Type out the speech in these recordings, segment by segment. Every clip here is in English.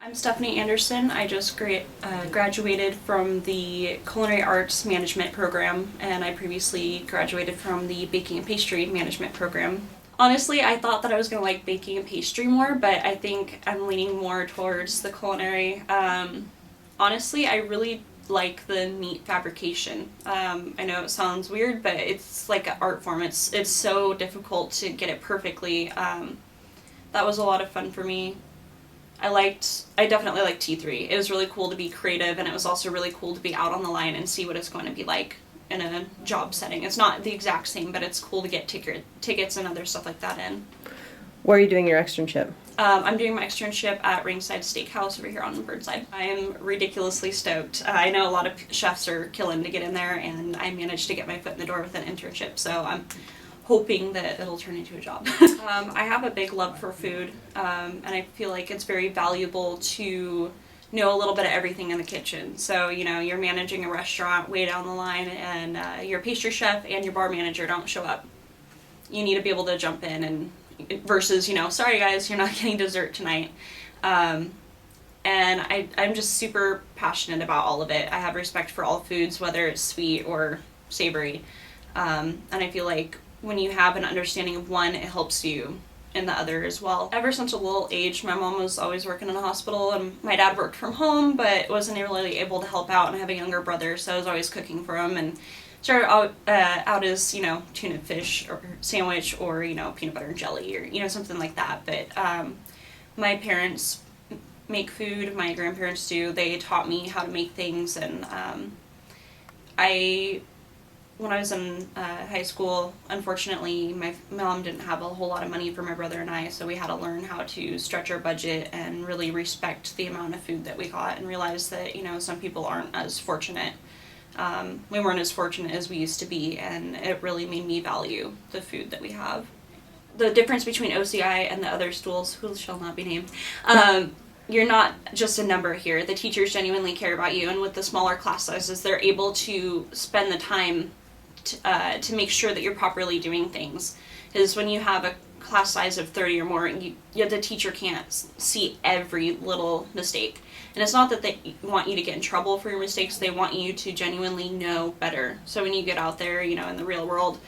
I'm Stephanie Anderson. I just graduated from the Culinary Arts Management program, and I previously graduated from the Baking and Pastry Management program. Honestly, I thought that I was going to like baking and pastry more, but I think I'm leaning more towards the culinary. Honestly, I really like the meat fabrication. I know it sounds weird, but it's like an art form. It's so difficult to get it perfectly. That was a lot of fun for me. I definitely liked T3. It was really cool to be creative, and it was also really cool to be out on the line and see what it's going to be like in a job setting. It's not the exact same, but it's cool to get tickets and other stuff like that in. Where are you doing your externship? I'm doing my externship at Ringside Steakhouse over here on Burnside. I am ridiculously stoked. I know a lot of chefs are killing to get in there, and I managed to get my foot in the door with an internship, so I'm hoping that it'll turn into a job. I have a big love for food, and I feel like it's very valuable to know a little bit of everything in the kitchen. So, you're managing a restaurant way down the line, and your pastry chef and your bar manager don't show up. You need to be able to jump in and versus, sorry guys, you're not getting dessert tonight. And I'm just super passionate about all of it. I have respect for all foods, whether it's sweet or savory. And I feel like when you have an understanding of one, it helps you in the other as well. Ever since a little age, my mom was always working in a hospital, and my dad worked from home, but wasn't really able to help out, and I have a younger brother, so I was always cooking for him, and started out as, tuna fish or sandwich or, peanut butter and jelly or, something like that. But my parents make food, my grandparents do. They taught me how to make things, and when I was in high school, unfortunately, my mom didn't have a whole lot of money for my brother and I, so we had to learn how to stretch our budget and really respect the amount of food that we got and realize that, some people aren't as fortunate. We weren't as fortunate as we used to be, and it really made me value the food that we have. The difference between OCI and the other schools, who shall not be named, you're not just a number here. The teachers genuinely care about you, and with the smaller class sizes, they're able to spend the time to make sure that you're properly doing things. Because when you have a class size of 30 or more, the teacher can't see every little mistake. And it's not that they want you to get in trouble for your mistakes, they want you to genuinely know better. So when you get out there, in the real world,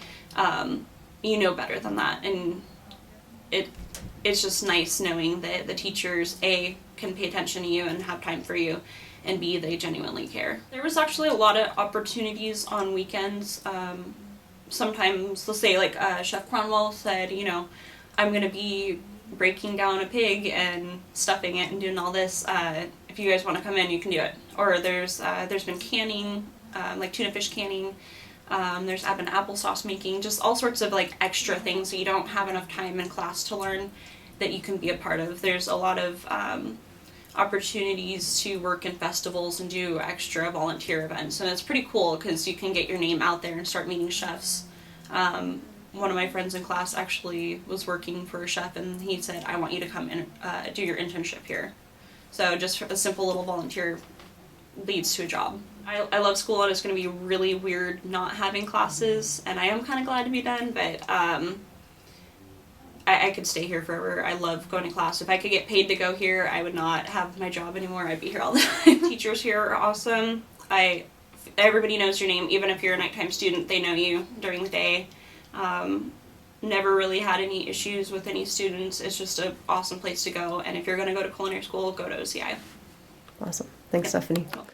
you know better than that. And it's just nice knowing that the teachers, A, can pay attention to you and have time for you, and B, they genuinely care. There was actually a lot of opportunities on weekends. Sometimes, let's say like Chef Cronwell said, I'm going to be breaking down a pig and stuffing it and doing all this. If you guys want to come in, you can do it. Or there's been canning, like tuna fish canning. There's been applesauce making, just all sorts of like extra things that you don't have enough time in class to learn that you can be a part of. There's a lot of opportunities to work in festivals and do extra volunteer events, and it's pretty cool because you can get your name out there and start meeting chefs. One of my friends in class actually was working for a chef, and he said, I want you to come and do your internship here. So just a simple little volunteer leads to a job. I love school, and it's going to be really weird not having classes, and I am kind of glad to be done, but I could stay here forever. I love going to class. If I could get paid to go here, I would not have my job anymore. I'd be here all the time. Teachers here are awesome. Everybody knows your name. Even if you're a nighttime student, they know you during the day. Never really had any issues with any students. It's just an awesome place to go. And if you're going to go to culinary school, go to OCI. Awesome. Thanks, Stephanie. Welcome.